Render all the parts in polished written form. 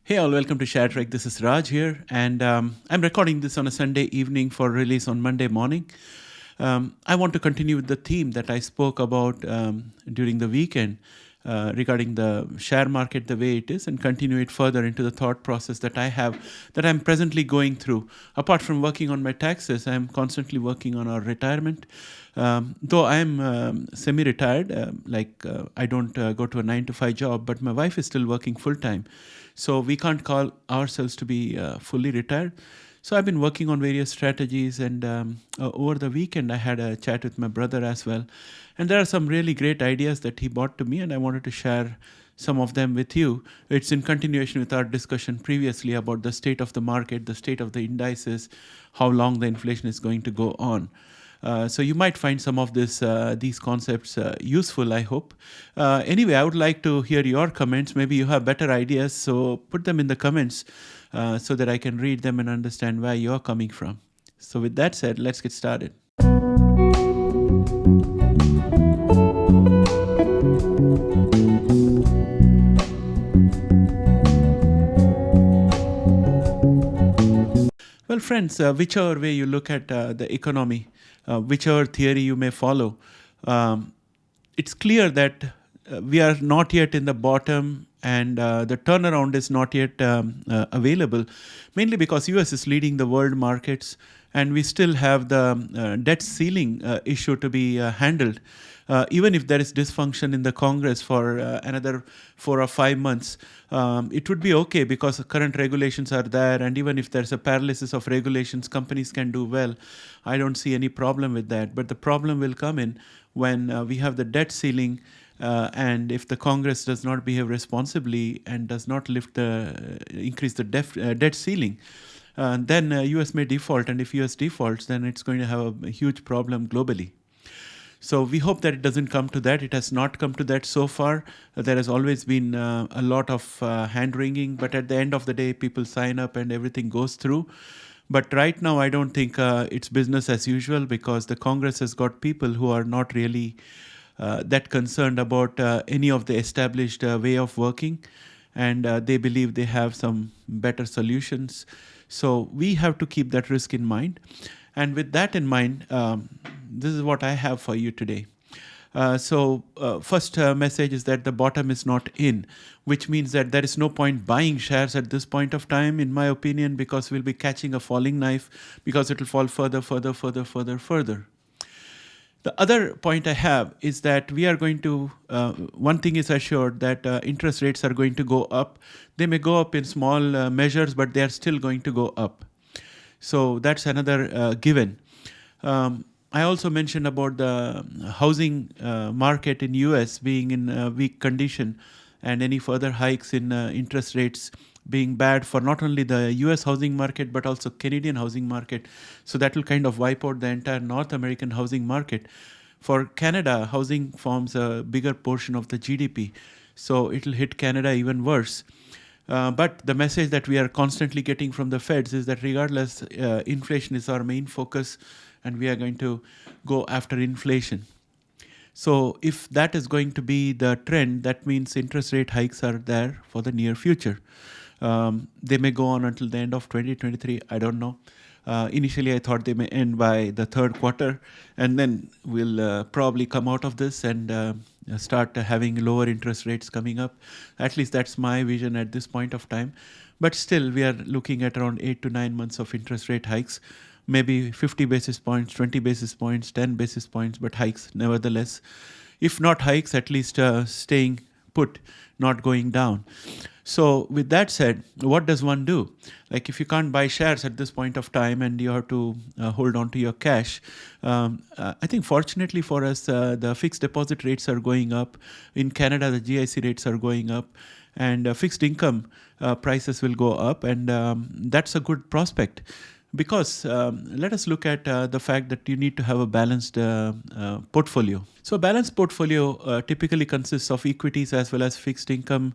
Hey all, welcome to Share Trek. This is Raj here, and I'm recording this on a Sunday evening for release on Monday morning. I want to continue with the theme that I spoke about during the weekend regarding the share market the way it is, and continue it further into the thought process that I have, that I'm presently going through. Apart from working on my taxes, I'm constantly working on our retirement. Though I'm semi-retired, I don't go to a 9 to 5 job, but my wife is still working full time. So we can't call ourselves to be fully retired. So I've been working on various strategies, and over the weekend I had a chat with my brother as well. And there are some really great ideas that he brought to me, and I wanted to share some of them with you. It's in continuation with our discussion previously about the state of the market, the state of the indices, how long the inflation is going to go on. So you might find some of these concepts useful, I hope. Anyway, I would like to hear your comments. Maybe you have better ideas, so put them in the comments so that I can read them and understand where you're coming from. So with that said, let's get started. Well, friends, whichever way you look at the economy, whichever theory you may follow, it's clear that we are not yet in the bottom, and the turnaround is not yet available, mainly because US is leading the world markets, and we still have the debt ceiling issue to be handled. Even if there is dysfunction in the Congress for another 4 or 5 months, it would be okay because the current regulations are there, and even if there's a paralysis of regulations, companies can do well. I don't see any problem with that. But the problem will come in when we have the debt ceiling, and if the Congress does not behave responsibly and does not increase the debt ceiling. Then US may default, and if US defaults, then it's going to have a huge problem globally. So we hope that it doesn't come to that. It has not come to that so far. There has always been a lot of hand-wringing, but at the end of the day, people sign up and everything goes through. But right now, I don't think it's business as usual, because the Congress has got people who are not really that concerned about any of the established way of working, and they believe they have some better solutions. So we have to keep that risk in mind. And with that in mind, this is what I have for you today. First message is that the bottom is not in, which means that there is no point buying shares at this point of time, in my opinion, because we'll be catching a falling knife, because it will fall further. The other point I have is that we are going to, one thing is assured, that interest rates are going to go up. They may go up in small measures, but they are still going to go up. So that's another given. I also mentioned about the housing market in US being in a weak condition, and any further hikes in interest rates being bad for not only the US housing market but also Canadian housing market. So that will kind of wipe out the entire North American housing market. For Canada, housing forms a bigger portion of the GDP, so it will hit Canada even worse. But the message that we are constantly getting from the Feds is that regardless, inflation is our main focus, and we are going to go after inflation. So if that is going to be the trend, that means interest rate hikes are there for the near future. They may go on until the end of 2023. I don't know. Initially, I thought they may end by the third quarter, and then we'll probably come out of this and start having lower interest rates coming up. At least that's my vision at this point of time. But still, we are looking at around 8 to 9 months of interest rate hikes, maybe 50 basis points, 20 basis points, 10 basis points, but hikes nevertheless. If not hikes, at least staying put, not going down. So with that said, what does one do? Like, if you can't buy shares at this point of time and you have to hold on to your cash, I think fortunately for us, the fixed deposit rates are going up. In Canada, the GIC rates are going up, and fixed income prices will go up, and that's a good prospect. Because let us look at the fact that you need to have a balanced portfolio. So a balanced portfolio typically consists of equities as well as fixed income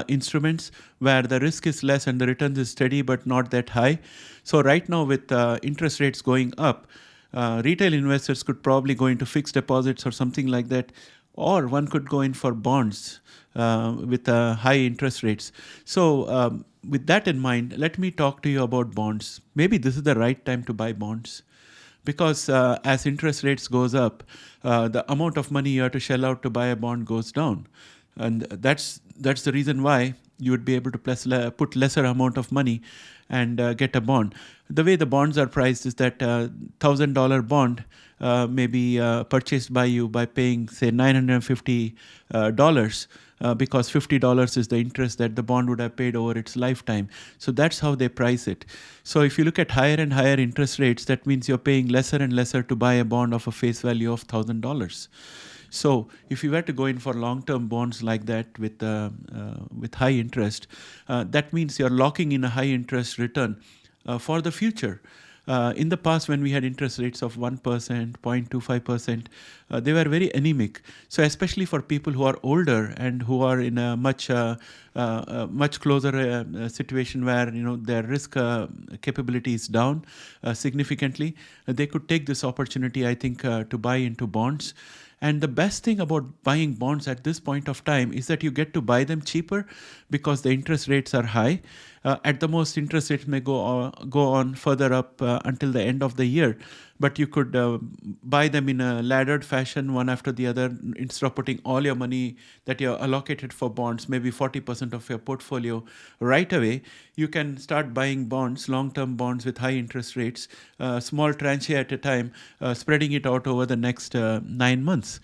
instruments, where the risk is less and the returns is steady but not that high. So right now, with interest rates going up, retail investors could probably go into fixed deposits or something like that, or one could go in for bonds with high interest rates. So with that in mind, let me talk to you about bonds. Maybe this is the right time to buy bonds, because as interest rates goes up, the amount of money you have to shell out to buy a bond goes down, and that's the reason why you would be able to put lesser amount of money and get a bond. The way the bonds are priced is that $1,000 bond may be purchased by you by paying, say, $950, because $50 is the interest that the bond would have paid over its lifetime. So that's how they price it. So if you look at higher and higher interest rates, that means you're paying lesser and lesser to buy a bond of a face value of $1,000. So if you were to go in for long-term bonds like that with high interest, that means you're locking in a high interest return for the future. In the past, when we had interest rates of 1%, 0.25%, they were very anemic. So especially for people who are older and who are in a much closer situation where their risk capability is down significantly, they could take this opportunity, I think, to buy into bonds. And the best thing about buying bonds at this point of time is that you get to buy them cheaper because the interest rates are high. At the most, interest rates may go on further up until the end of the year, but you could buy them in a laddered fashion, one after the other. Instead of putting all your money that you're allocated for bonds, maybe 40% of your portfolio right away, you can start buying bonds, long-term bonds with high interest rates, small tranche at a time, spreading it out over the next 9 months.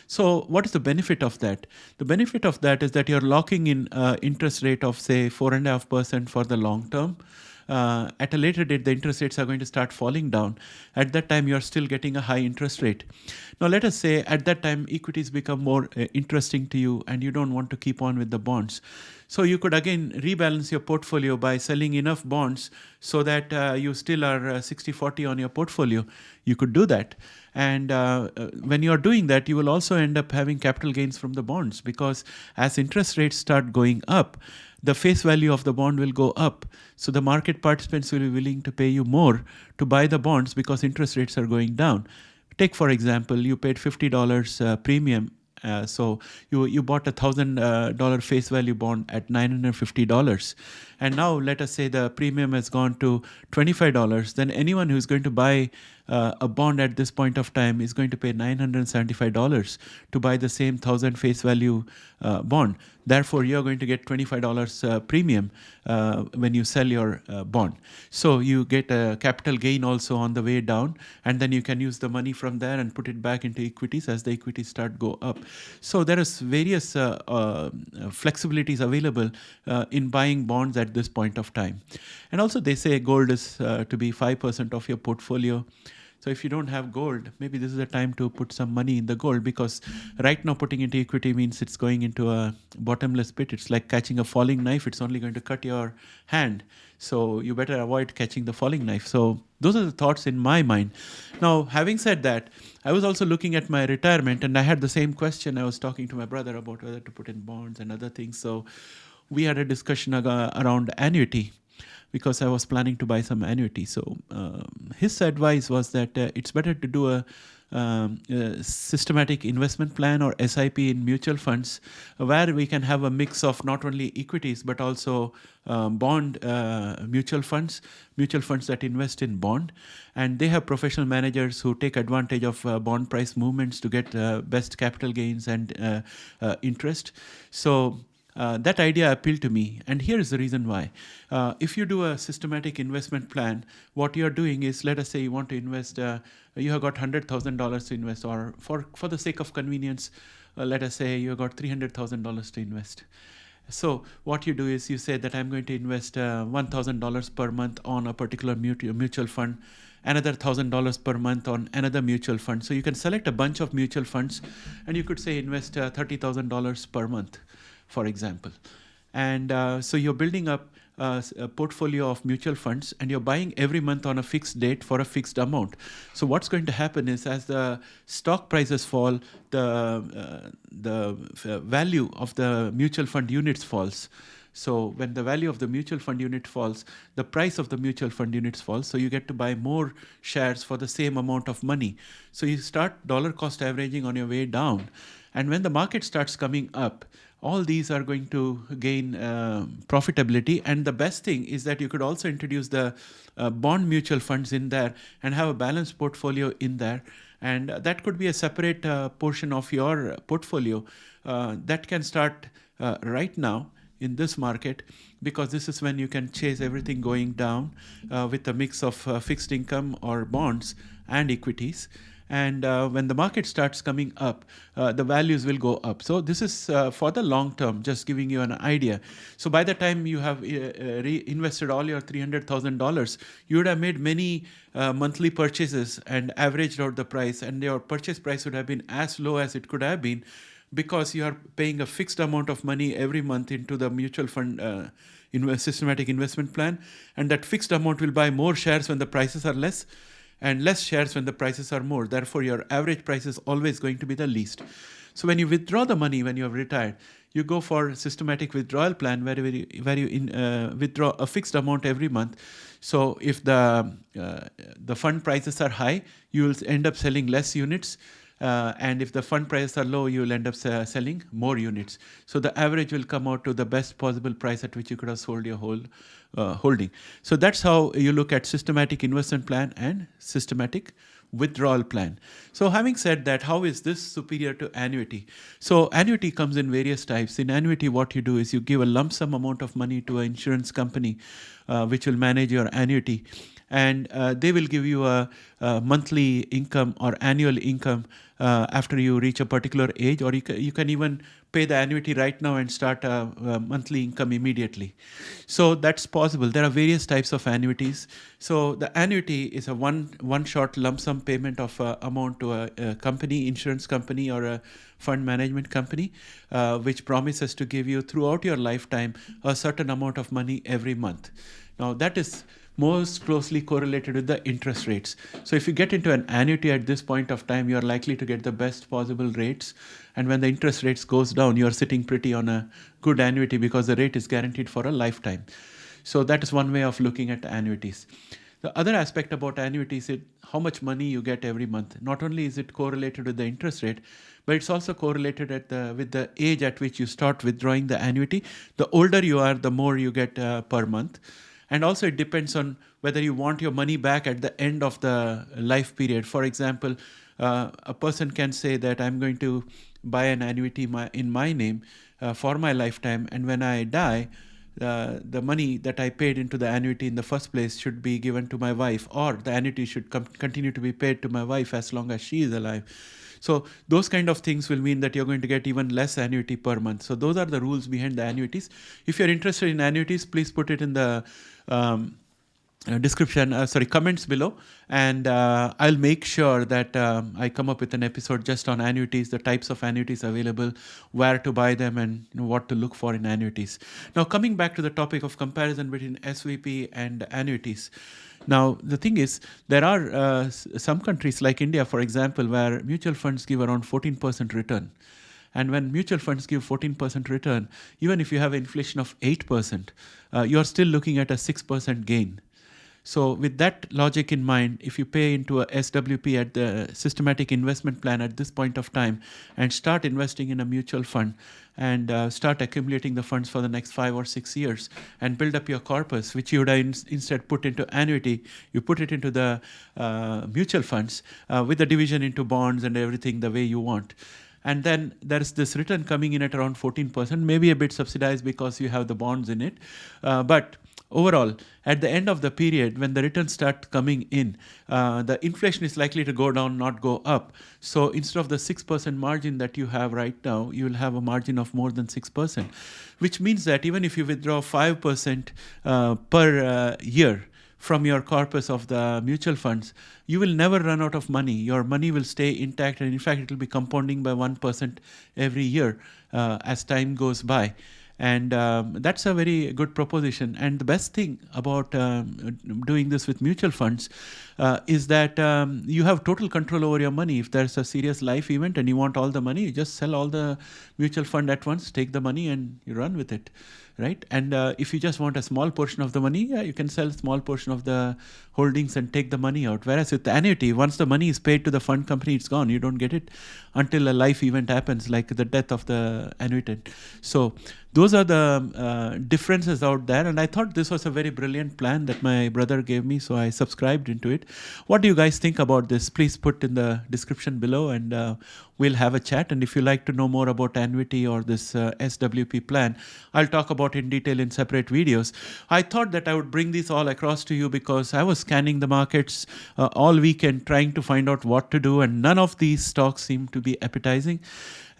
So what is the benefit of that? The benefit of that is that you're locking in interest rate of, say, 4.5% for the long term. At a later date, the interest rates are going to start falling down. At that time, you're still getting a high interest rate. Now, let us say at that time, equities become more interesting to you and you don't want to keep on with the bonds. So you could again rebalance your portfolio by selling enough bonds so that you still are 60-40 on your portfolio. You could do that. And when you're doing that, you will also end up having capital gains from the bonds, because as interest rates start going up, the face value of the bond will go up. So the market participants will be willing to pay you more to buy the bonds because interest rates are going down. Take, for example, you paid $50 premium. So you bought $1,000 face value bond at $950. And now let us say the premium has gone to $25. Then anyone who's going to buy a bond at this point of time is going to pay $975 to buy the same 1,000 face value bond. Therefore, you're going to get $25 premium when you sell your bond. So you get a capital gain also on the way down, and then you can use the money from there and put it back into equities as the equities start go up. So there is various flexibilities available in buying bonds at this point of time. And also they say gold is to be 5% of your portfolio. So if you don't have gold, maybe this is the time to put some money in the gold, because right now putting into equity means it's going into a bottomless pit. It's like catching a falling knife. It's only going to cut your hand. So you better avoid catching the falling knife. So those are the thoughts in my mind. Now, having said that, I was also looking at my retirement, and I had the same question. I was talking to my brother about whether to put in bonds and other things. So we had a discussion around annuity, because I was planning to buy some annuity. So his advice was that it's better to do a systematic investment plan or SIP in mutual funds, where we can have a mix of not only equities but also bond mutual funds that invest in bond. And they have professional managers who take advantage of bond price movements to get best capital gains and interest. So that idea appealed to me, and here is the reason why. If you do a systematic investment plan, what you're doing is, let us say you want to invest, you have got $100,000 to invest, or for the sake of convenience, let us say you have got $300,000 to invest. So what you do is you say that I'm going to invest $1,000 per month on a particular mutual fund, another $1,000 per month on another mutual fund. So you can select a bunch of mutual funds, and you could say invest $30,000 per month, for example. And so you're building up a portfolio of mutual funds, and you're buying every month on a fixed date for a fixed amount. So what's going to happen is, as the stock prices fall, the value of the mutual fund units falls. So when the value of the mutual fund unit falls, the price of the mutual fund units falls. So you get to buy more shares for the same amount of money. So you start dollar cost averaging on your way down. And when the market starts coming up, all these are going to gain profitability. And the best thing is that you could also introduce the bond mutual funds in there and have a balanced portfolio in there. And that could be a separate portion of your portfolio that can start right now in this market, because this is when you can chase everything going down with a mix of fixed income or bonds and equities. And when the market starts coming up, the values will go up. So this is for the long term, just giving you an idea. So by the time you have reinvested all your $300,000, you would have made many monthly purchases and averaged out the price, and your purchase price would have been as low as it could have been, because you are paying a fixed amount of money every month into the mutual fund systematic investment plan, and that fixed amount will buy more shares when the prices are less, and less shares when the prices are more. Therefore, your average price is always going to be the least. So when you withdraw the money when you have retired, you go for systematic withdrawal plan where you withdraw a fixed amount every month. So if the fund prices are high, you will end up selling less units. And if the fund prices are low, you will end up selling more units. So the average will come out to the best possible price at which you could have sold your whole holding. So that's how you look at systematic investment plan and systematic withdrawal plan. So having said that, how is this superior to annuity? So annuity comes in various types. In annuity, what you do is you give a lump sum amount of money to an insurance company which will manage your annuity, and they will give you a monthly income or annual income after you reach a particular age, or you can even pay the annuity right now and start a monthly income immediately. So that's possible. There are various types of annuities. So the annuity is a one shot lump sum payment of amount to a company, insurance company, or a fund management company, which promises to give you throughout your lifetime a certain amount of money every month. Now that is most closely correlated with the interest rates. So if you get into an annuity at this point of time, you are likely to get the best possible rates. And when the interest rates goes down, you are sitting pretty on a good annuity because the rate is guaranteed for a lifetime. So that is one way of looking at annuities. The other aspect about annuities is how much money you get every month. Not only is it correlated with the interest rate, but it's also correlated with the age at which you start withdrawing the annuity. The older you are, the more you get per month. And also it depends on whether you want your money back at the end of the life period. For example, a person can say that I'm going to buy an annuity in my name for my lifetime, and when I die, the money that I paid into the annuity in the first place should be given to my wife, or the annuity should continue to be paid to my wife as long as she is alive. So those kind of things will mean that you're going to get even less annuity per month. So those are the rules behind the annuities. If you're interested in annuities, please put it in the comments below, and I'll make sure that I come up with an episode just on annuities, the types of annuities available, where to buy them, and what to look for in annuities. Now, coming back to the topic of comparison between SVP and annuities. Now, the thing is, there are some countries like India, for example, where mutual funds give around 14% return. And when mutual funds give 14% return, even if you have inflation of 8%, you're still looking at a 6% gain. So with that logic in mind, if you pay into a SWP at the systematic investment plan at this point of time and start investing in a mutual fund and start accumulating the funds for the next 5 or 6 years and build up your corpus, which you would instead put into annuity, you put it into the mutual funds with the division into bonds and everything the way you want. And then there's this return coming in at around 14%, maybe a bit subsidized because you have the bonds in it. But overall, at the end of the period, when the returns start coming in, the inflation is likely to go down, not go up. So instead of the 6% margin that you have right now, you will have a margin of more than 6%, which means that even if you withdraw 5% per year from your corpus of the mutual funds, you will never run out of money. Your money will stay intact, and in fact, it will be compounding by 1% every year as time goes by. And that's a very good proposition. And the best thing about doing this with mutual funds is that you have total control over your money. If there's a serious life event and you want all the money, you just sell all the mutual fund at once, take the money, and you run with it. right? And if you just want a small portion of the money, yeah, you can sell a small portion of the holdings and take the money out. Whereas with the annuity, once the money is paid to the fund company, it's gone. You don't get it until a life event happens, like the death of the annuitant. So those are the differences out there. And I thought this was a very brilliant plan that my brother gave me, so I subscribed into it. What do you guys think about this? Please put in the description below, and we'll have a chat. And if you like to know more about annuity or this SWP plan, I'll talk about in detail in separate videos. I thought that I would bring these all across to you because I was scanning the markets all weekend trying to find out what to do, and none of these stocks seem to be appetizing.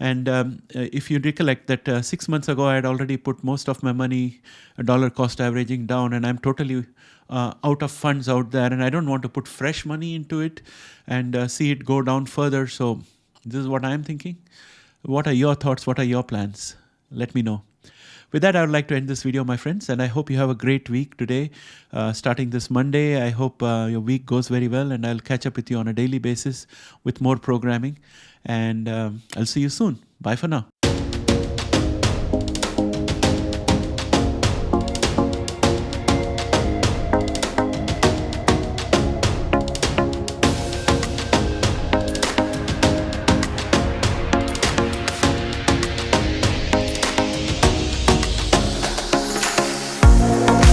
And if you recollect that 6 months ago, I had already put most of my money dollar cost averaging down, and I'm totally out of funds out there, and I don't want to put fresh money into it and see it go down further. So this is what I'm thinking. What are your thoughts? What are your plans? Let me know. With that, I would like to end this video, my friends, and I hope you have a great week today, starting this Monday. I hope your week goes very well, and I'll catch up with you on a daily basis with more programming, and I'll see you soon. Bye for now.